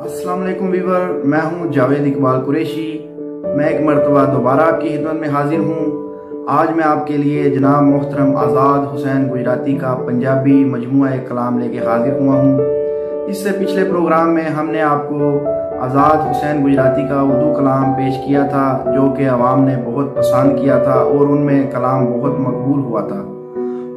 अस्सलाम वालेकुम वीवर, मैं हूं जावेद इकबाल कुरैशी। मैं एक मरतबा दोबारा आपकी खिदमत में हाजिर हूं। आज मैं आपके लिए जनाब मोहतरम आज़ाद हुसैन गुजराती का पंजाबी मजमूआ कलाम लेके हाजिर हुआ हूं। इससे पिछले प्रोग्राम में हमने आपको आज़ाद हुसैन गुजराती का उर्दू कलाम पेश किया था, जो कि अवाम ने बहुत पसंद किया था और उनमें कलाम बहुत मकबूल हुआ था।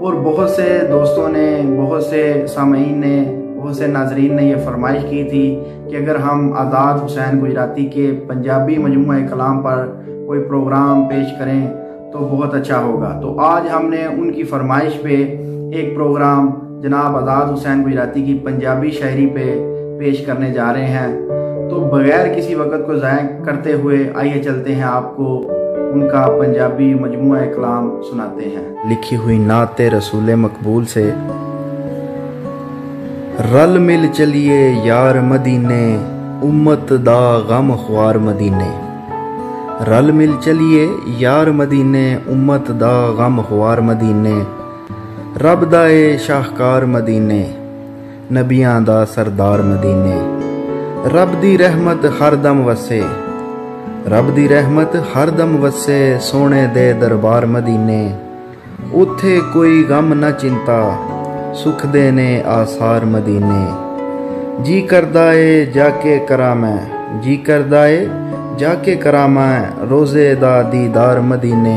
और बहुत से दोस्तों ने, बहुत से सामीन ने, बहुत से नाजरीन ने यह फरमाइश की थी कि अगर हम आज़ाद हुसैन गुजराती के पंजाबी मजमूआ कलाम पर कोई प्रोग्राम पेश करें तो बहुत अच्छा होगा। तो आज हमने उनकी फरमाइश पे एक प्रोग्राम जनाब आज़ाद हुसैन गुजराती की पंजाबी शायरी पे पेश करने जा रहे हैं। तो बगैर किसी वक्त को ज़ाया करते हुए आइए चलते हैं, आपको उनका पंजाबी मजमूआ कलाम सुनाते हैं। लिखी हुई नाते रसूल मकबूल से। रल मिल चलिए यार मदीने, उम्मत दा गम ख्वार मदीने। रल मिल चलिए यार मदीने, उम्मत दा गम ख्वार मदीने। रब दा ए शाहकार मदीने, नबियां दा सरदार मदीने। रब दी रहमत हरदम वसे, रब दी रहमत हरदम वसे, सोने दे दरबार मदीने। उथे कोई गम न चिंता, सुख देने आसार मदीने। जी करदा ए जाके करा मैं, जी करदा ए जाके करा मैं, रोजे दा दीदार मदीने।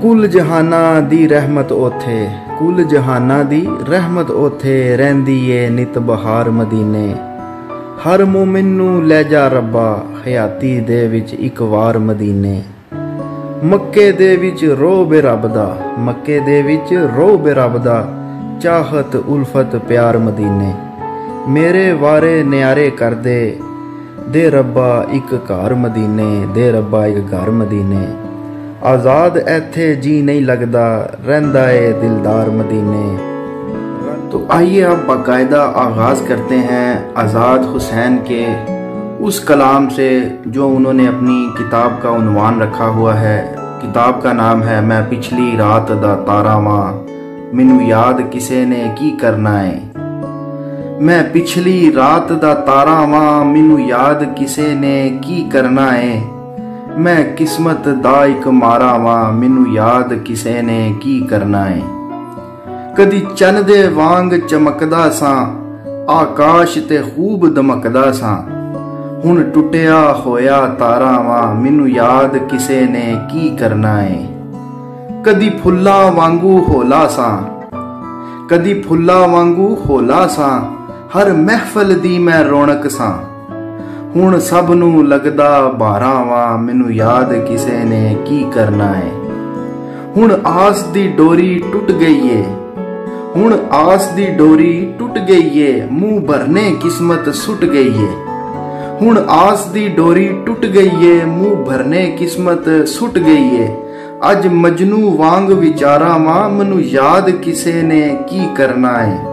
कुल जहाना दी रहमत ओथे, कुल जहाना दी रहमत ओथे, रहिंदी ए नित बहार मदीने। हर मोमिन नू लै जा रब्बा, हयाती दे विच इक वार मदीने। मक्के दे विच रो बे रब दा, मक्के दे विच रो बे रब दा, चाहत उल्फत प्यार मदीने। मेरे वारे न्यारे कर दे रब्बा एक घर मदीने, दे रब्बा एक घर मदीने। आज़ाद ऐथे जी नहीं लगदा, रहिंदा ए दिलदार मदीने। तो आइए अब बाकायदा आगाज करते हैं आज़ाद हुसैन के उस कलाम से जो उन्होंने अपनी किताब का उन्वान रखा हुआ है। किताब का नाम है मैं पिछली रात दा तारा वां, मैनू याद किसे ने की करना है। मैं पिछली रात दा तारा वां, मैनू याद किसे ने की करना है। मैं किस्मत दा इक मारा वां, मैनू याद किसे ने की करना है। कदी चन दे वांग चमकदा सां, आकाश ते खूब दमकदा सां। हुण टुटिया होया तारा वां, मैनू याद किसे ने की करना है। कदी फुल्ला वांगू होला सां, कदी फुल्ला वांगू होला सां, हर महफल दी मैं रौनक सां। हुण सब नू लगदा बारा वां, मैनू याद किसे ने की करना है। हुण आस दी डोरी टुट गई है, हुण आस दी डोरी टुट गई है, मुंह भरने किस्मत सुट गई है। हुण आस दी डोरी टुट गई है, मुंह भरने किस्मत सुट गई है। अज मजनू वांग विचारा वां, मैनू याद किसे ने की करना है।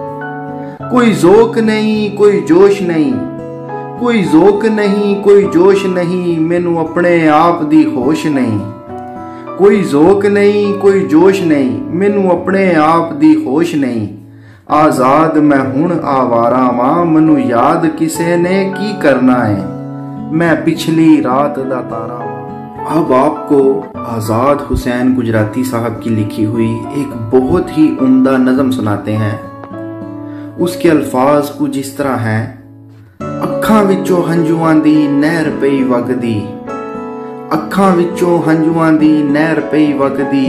कोई ज़ोक नहीं कोई जोश नहीं, कोई ज़ोक नहीं कोई जोश नहीं, मैनू अपने आप दी होश नहीं। कोई ज़ोक नहीं कोई जोश नहीं, मैनू अपने आप दी होश नहीं। आज़ाद मैं हुण आवारा वां, मैनू याद किसे ने की करना है। मैं पिछली रात दा तारा वां। अब आपको आज़ाद हुसैन गुजराती साहब की लिखी हुई एक बहुत ही उम्दा नज़म सुनाते हैं। उसके अल्फाज कुछ इस तरह हैं। अखां विचों हंजुआं दी नहर पई वगदी, अखां विचों हंजुआं दी नहर पई वगदी,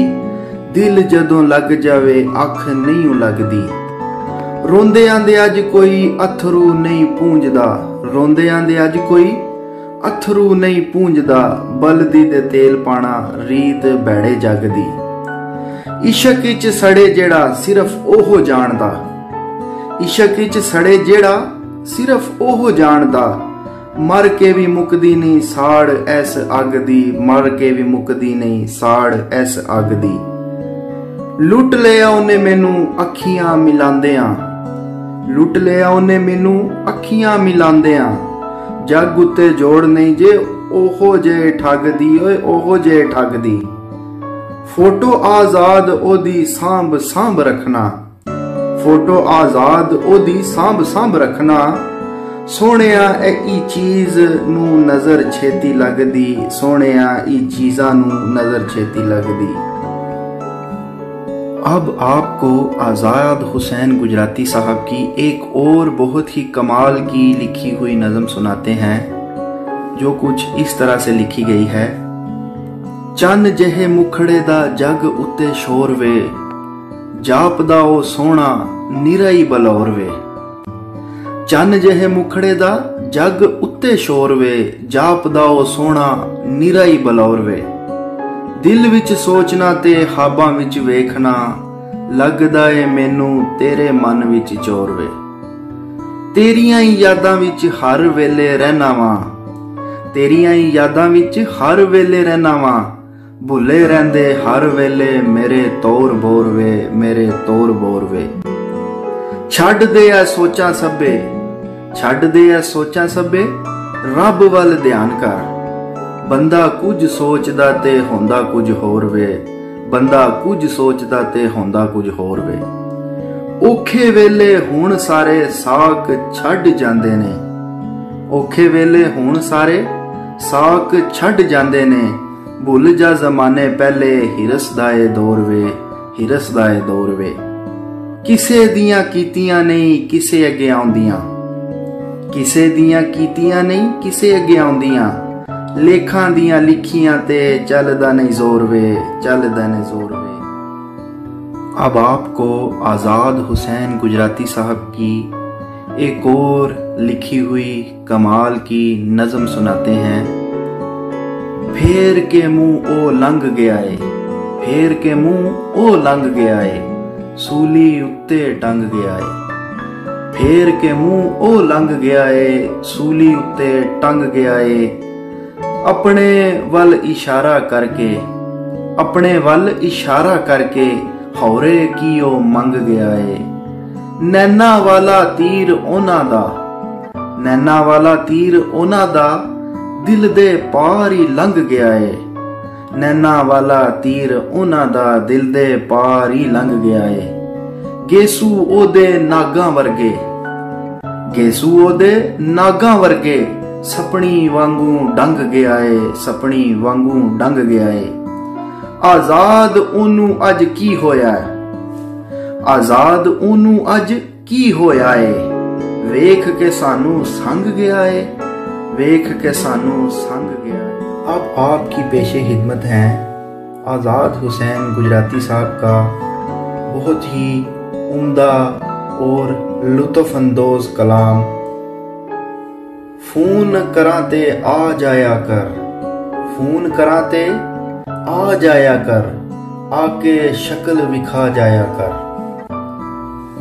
दिल जदों लग जावे अख नहीं लगदी। रोंदे आंदे अज कोई अथरू नहीं पूंजदा, रोंदे आंदे अज कोई अथरू नहीं पूंजदा, बलदी दे तेल पाना रीत बैड़े जगदी। इशक विच सड़े जेड़ा सिर्फ ओहो जानदा, इशक विच सड़े जेड़ा सिर्फ ओहो जानदा। मर के भी मुकदी नहीं साड़ ऐस अग दी, मर के भी मुकदी नहीं साड़ ऐस अग दी। लुट लिया उन्हें मैनू अखियां मिलांदियां, लुट लिया उन्हें मैनू अखियां मिलांदियां। जग उत्ते जोड़ नहीं जे ओहो जे ठग दी, ओए ओहो जे ठग दी। फोटो आजाद ओदी सांभ सांभ रखना, फोटो आजाद ओदी सांभ सांभ रखना। सोहणिया ई चीज नू नजर छेती लगदी, सोहणिया ई चीज़ां नू नजर छेती लगदी। अब आपको आज़ाद हुसैन गुजराती साहब की एक और बहुत ही कमाल की लिखी हुई नज़म सुनाते हैं, जो कुछ इस तरह से लिखी गई है। चन जहे मुखड़े दा जग उत्ते शोर वे, जापदा ओ सोहना निरा ही बलौर वे। चन जहे मुखड़े दा जग उत्ते शोर वे, जापदा ओ सोहना निरा ही बलौर वे। दिल विच सोचना ते ख्वाबां विच वेखना, लगदा ए मैनू तेरे मन विच चोर वे। तेरियां ही यादां विच हर वेले रहना वां, तेरियां ही यादां विच हर वेले रहना वां। भुले रहंदे हर वेले मेरे तौर बोर वे, मेरे तौर बोर वे। छड्ड दे आ सोचां सब्बे, छड्ड दे आ सोचां सब्बे, रब वल ध्यान कर। बंदा कुछ सोचदा ते होंदा कुछ होर वे, बंदा कुछ सोचदा ते होंदा कुछ होर वे। औखे वेले हुण सारे साक छड्ड जांदे ने, औखे वेले हुण सारे साक छड्ड जांदे ने। भुल जा जमाने पहले हिरस दा ए दौर वे, हिरस दा ए दौर वे। किसे दियां कीतियां नहीं किसे अगे आउंदियां, किसे दियां कीतियां नहीं किसे अगे आउंदियां। लेखां दियां लिखियां ते चलदा नहीं जोर वे, चलदा नहीं जोर वे। अब आपको आज़ाद हुसैन गुजराती साहब की एक और लिखी हुई कमाल की नज़म सुनाते हैं। फेर के मुंह ओ लंघ गया है, फेर के मुंह ओ लंघ गया है, सूली उत्ते टंग गया है। फेर के मुंह ओ लंघ गया है, सूली उत्ते टंग गया है। अपने वल इशारा करके, अपने वल इशारा करके, हौरे की ओ मंग गया है। नैना वाला तीर ओना दा, नैना वाला तीर ओना दा, दिल दे पार ही लंघ गया है। नैना वाला तीर ओना दा, दिल दे पार ही लंघ गया है। गेसू ओदे नागां वर्गे, गेसू ओदे नागां वर्गे, सपनी वांगू डंग गया है, सपनी वांगू डंग गया है। आजाद ओनू अज की होया है, आजाद ओनू अज की होया है। वेख के सानू संग गया है, वेख के सानू संग गया है। अब आपकी पेशे खिदमत है आज़ाद हुसैन गुजराती साहब का बहुत ही उम्दा और लुत्फ़अंदोज़ कलाम। फोन कराते आ जाया कर, फोन कराते आ जाया कर, आके शक्ल विखा जाया कर।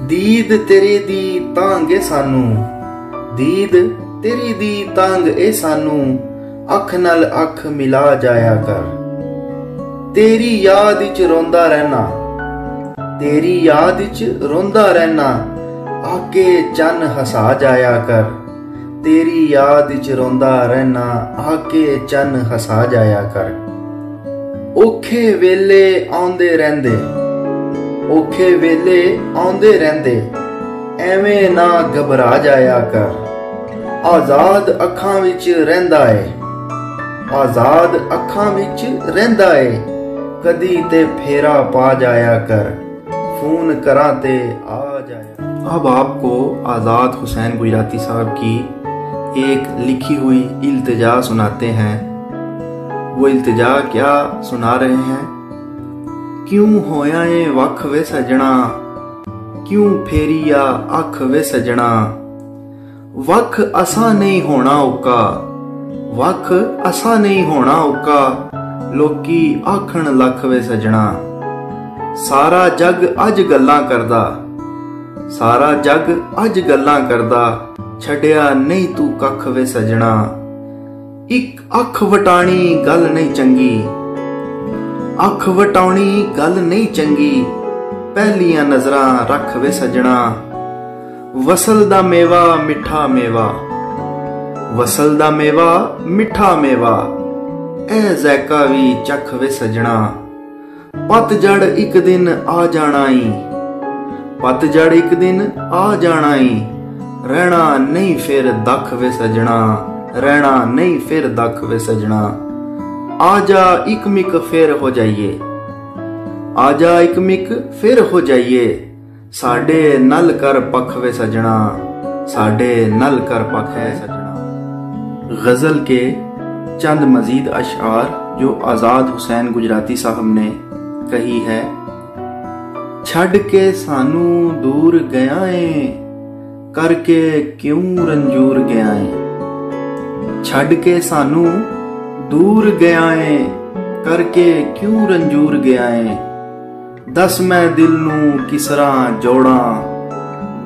दीद तेरी दी तांगे सानू, दीद तेरी दी तांग ए सानू, अख नल अख मिला जाया कर। तेरी याद विच रोंदा रहना, तेरी याद विच रोंदा रहना, आके चन हसा जाया कर। तेरी याद विच रोंदा रहना, आके चन हसा जाया कर। औखे वेले आउंदे रहिंदे, औखे वेले आउंदे रहिंदे, एवें ना घबरा जाया कर। आजाद अखां विच रहिंदा है, आजाद अखां विच रहिंदा है, कदी ते फेरा पा जाया कर। फोन करा ते आ जाया। अब आपको आज़ाद हुसैन गुजराती साहब की एक लिखी हुई इल्तिजा सुनाते हैं। वो इल्तिजा क्या सुना रहे हैं? क्यों होया ए वख वे सजना, क्यों फेरिया अख वे सजना। वख असा नहीं होना औका, वख असा नहीं होना औका, लोकी आखण लख वे सजना। सारा जग अज गल्लां करदा, सारा जग अज गल्लां करदा, छड़िया नहीं तू कख वे सजना। एक अख वटाणी गल नहीं चंगी, अख वटाणी गल नहीं चंगी, पहलियां नजरां रख वे सजना। वसल दा मेवा मिठा मेवा, वसल दा मेवा मिठा मेवा, ए ज़ैका भी चख वे सजना। पतझड़ एक दिन आ जाना ई, पतझड़ एक दिन आ जाना ई, रहना नहीं फिर दख वे सजना, रहना नहीं फिर दख वे सजना। आजा एक मिक फिर हो जाइए, आजा एक मिक फिर हो जाइए, साडे नल कर पख वे सजना, साडे नल कर पख है सजना। गजल के चंद मजीद अशआर जो आज़ाद हुसैन गुजराती साहब ने कही है। छड़ के सानू दूर गया है, करके क्यों रंजूर गया है। छड़ के सानू दूर गया है, करके क्यों रंजूर गया है। दस मैं दिल नू किसरा जोड़ा,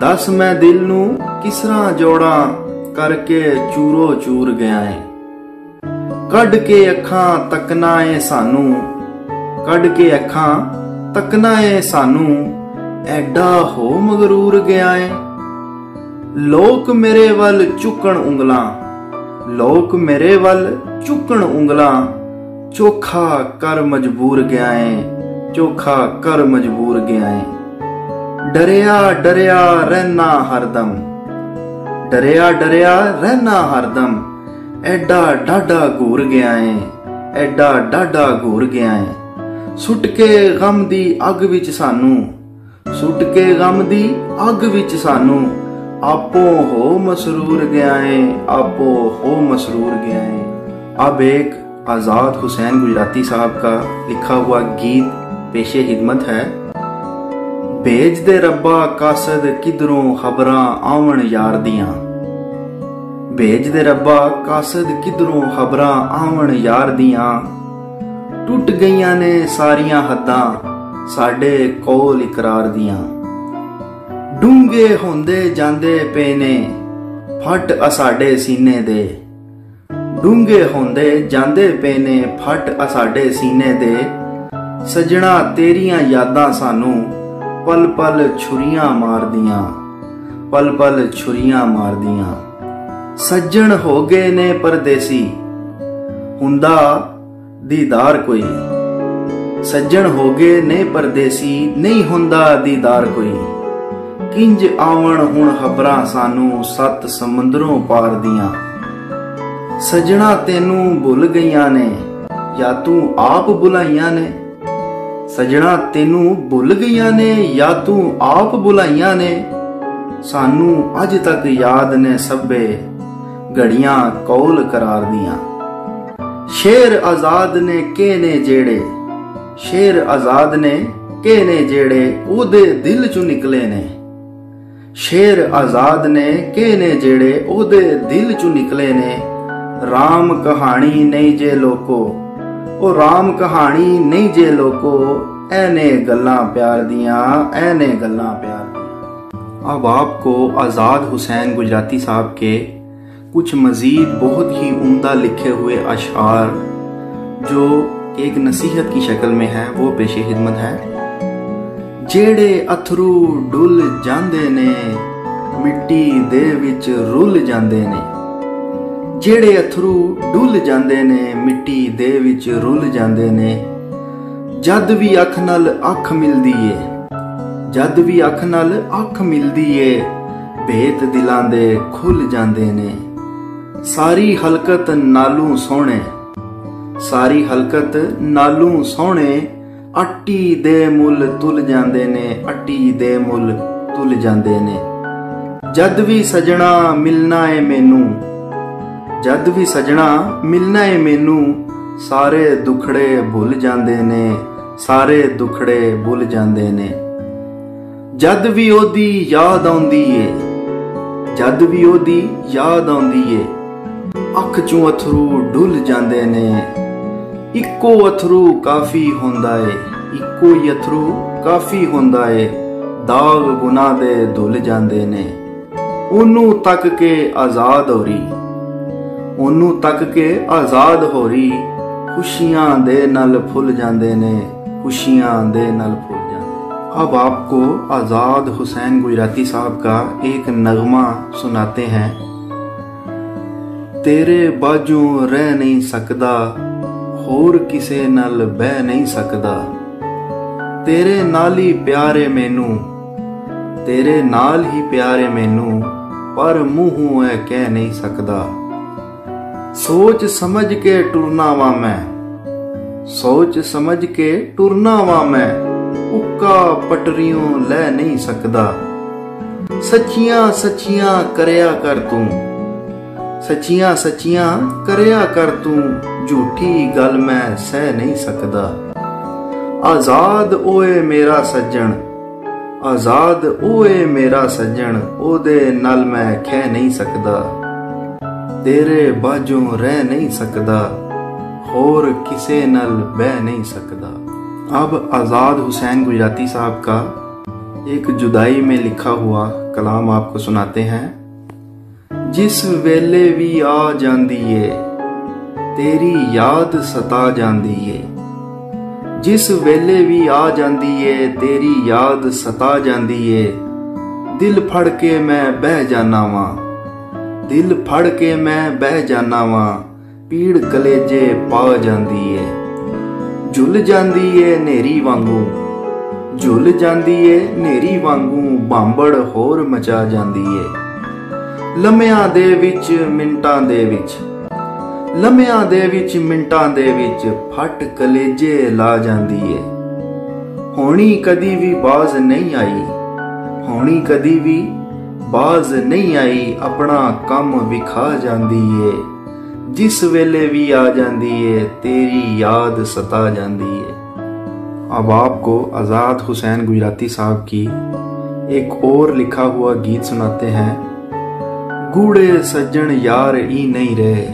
दस मैं दिल नू किसरा जोड़ा, करके चूरो चूर गया है। कड के अखां तकना है सानू, कड के अखां तकना है सानू, एडा हो मगरूर गया है। लोक मेरे वल चुकन उंगलां, लोक मेरे वल चुकन उंगलां, चोखा कर मजबूर गया है, चोखा कर मजबूर गया है। डरिया डरिया रहना हरदम, डरिया डरिया रहना हरदम, एडा डाडा घूर गया है, एडा डाडा घूर गया है। सुट के गम दी अग विच सानू, सुट के गम दी अग विच सानू, आपो हो मसरूर गया है, आपो हो मसरूर गया है। अब एक आज़ाद हुसैन गुजराती साहब का लिखा हुआ गीत पेशे हिदमत है। भेज दे रब्बा कासद किधरों खबरां आवन यार दियां, भेज दे रब्बा कासद किधरों खबरां आवन यार दियां। टुट गईयां ने सारियां हद्दां साडे कोल इकरार दियां। डूंगे होंदे जांदे पे ने फट असाडे सीने दे, डूंगे होंदे जांदे पे ने फट असाडे सीने दे। सजना तेरियां यादां सानू पल पल छुरियां मार दियां, पल पल छुरियां मार दियां। सज्जन हो गए ने परदेसी हुंदा दीदार कोई, सज्जन हो गए ने परदेसी नहीं हुंदा दीदार कोई। किंज आवन हुण खबरां सानू सत समुंदरों पार दियां। सजना तेनू भुल गईयां ने या तू आप बुलाइयां ने, सजना तेनू भुल गईयां ने या तू आप बुलाइयां ने। सानू अज तक याद ने सभे घड़ियां कौल करार दियां। शेर आजाद ने के ने जेड़े, शेर आजाद ने के ने जेड़े ओदे दिल चों निकले ने। शेर आजाद ने के ने जेड़े ओदे दिल चों निकले ने। राम कहानी नहीं जे लोको, ओ राम कहानी नहीं जे लोको, ऐने गल्लां प्यार दियां, ऐने गल्लां प्यार दियां। अब आपको आज़ाद हुसैन गुजराती साहब के कुछ मजीद बहुत ही उम्दा लिखे हुए अशआर जो एक नसीहत की शक्ल में है वो पेशे खिदमत है। जेड़े अथरू डुल जांदे ने मिट्टी दे विच रुल जांदे ने, जेड़े अथरू डुल जांदे ने मिट्टी दे विच रुल जांदे ने। जद भी अख नाल अख मिलदी ए, जद भी अख नाल अख मिलदी ए, भेत दिलां दे खुल जांदे ने। सारी हलकत नालू सोहणे, सारी हलकत नालू सोहणे, अट्टी दे मुल तुल जांदे ने, अट्टी दे मुल तुल जांदे ने। जद भी सजना मिलना है मैनू, जद भी सजना मिलना है मैनू, सारे दुखड़े भुल जांदे ने, सारे दुखड़े भुल जांदे ने। जद भी ओदी याद आउंदी ए, जद भी ओदी याद आउंदी ए, अख चों अथरू डुल जांदे ने। इक्को अथरू काफी हुंदा ए, इक्को ही अथरू काफी हुंदा ए, दाग गुनाह दे धुल जांदे ने। ओनू तक के आजाद हो रही, ओनू तक के आजाद हो रही, खुशियां दे नल फुल जांदे ने, खुशियां दे नल फुल जांदे। अब आपको आज़ाद हुसैन गुजराती साहब का एक नगमा सुनाते हैं। तेरे बाजू रह नहीं सकदा, होर किसे नाल बह नहीं सकदा। तेरे नाल ही प्यारे मैनू, तेरे नाल ही प्यारे मैनू, पर मूंहों है कह नहीं सकदा। सोच समझ के टुरना वा मैं, सोच समझ के टुरना वा मैं, उक्का पटरियों ले नहीं सकदा। सच्चियां सच्चियां करया कर तू, सच्चियां सच्चियां करया कर तू, झूठी गल मैं सह नहीं सकदा। आजाद ओए मेरा सज्जन, आजाद ओए मेरा सज्जन, ओदे नाल मैं खह नहीं सकदा। तेरे बाजों रह नहीं सकदा, होर किसे नाल बह नहीं सकदा। अब आज़ाद हुसैन गुजराती साहब का एक जुदाई में लिखा हुआ कलाम आपको सुनाते हैं। जिस वेले भी आ जांदी है, तेरी याद सता जांदी है। जिस वेले भी आ जांदी है, तेरी याद सता जांदी है। दिल फड़ के मैं बह जाना वा, दिल फड़ के मैं बह जाना वा, पीड़ कलेजे पा जांदी है। झुल जांदी है नेरी वांगू, झुल जांदी है नेरी वांगू, बांबड़ होर मचा जांदी है। लम्हिਆਂ ਦੇ ਵਿੱਚ ਮਿੰਟਾਂ ਦੇ ਵਿੱਚ, ਲੰਮਿਆਂ ਦੇ ਵਿੱਚ ਮਿੰਟਾਂ ਦੇ ਵਿੱਚ, ਫਟ ਕਲੇਜੇ ਲਾ ਜਾਂਦੀ ਏ। ਹੋਣੀ ਕਦੀ ਵੀ ਬਾਜ਼ ਨਹੀਂ ਆਈ, ਹੋਣੀ ਕਦੀ ਵੀ ਬਾਜ਼ ਨਹੀਂ ਆਈ, ਆਪਣਾ ਕੰਮ ਵਿਖਾ ਜਾਂਦੀ ਏ। जिस वेले भी आ जाती है, तेरी याद सता जाती है। अब आपको आज़ाद हुसैन गुजराती साहब की एक और लिखा हुआ गीत सुनाते हैं। गूढ़े सज्जन यार ही नहीं रहे,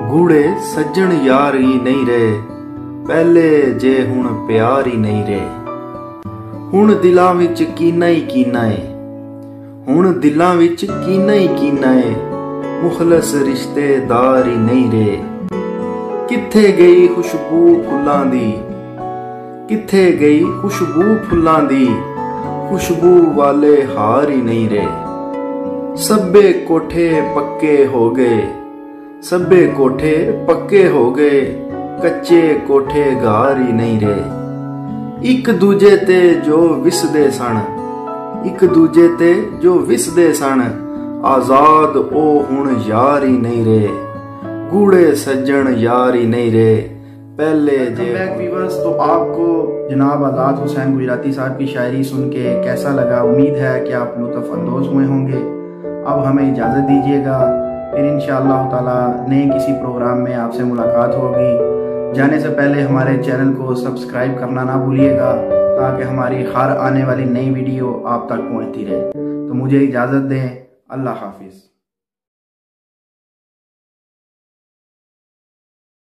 गूढ़े सज्जन यार ही नहीं रहे, पहले जे हुण प्यार ही नहीं रहे। हुण दिलां विच कीना ही कीना है, हुण दिलां विच कीना ही कीना है, मुखलस रिश्तेदार ही नहीं रहे। किथे गई खुशबू फुल्लां दी, किथे गई खुशबू फुल्लां दी, खुशबू वाले हार ही नहीं रहे। सब्बे कोठे पक्के हो गए, सब्बे कोठे पक्के हो गए, कच्चे कोठे गार ही नहीं रहे। एक दूजे ते जो विसदे सन, एक दूजे ते जो विसदे सन, आजाद ओ हुण यार ही नहीं रहे। गूढ़े सज्जन यार ही नहीं रहे, पहले जे। व्यूअर्स, तो आपको जनाब आज़ाद हुसैन गुजराती साहब की शायरी सुन के कैसा लगा? उम्मीद है कि आप लुत्फ़ अंदोज़ हुए होंगे। अब हमें इजाज़त दीजिएगा, फिर इंशाअल्लाह ताला नए किसी प्रोग्राम में आपसे मुलाकात होगी। जाने से पहले हमारे चैनल को सब्सक्राइब करना ना भूलिएगा, ताकि हमारी हर आने वाली नई वीडियो आप तक पहुँचती रहे। तो मुझे इजाज़त दें, अल्लाह हाफिज़।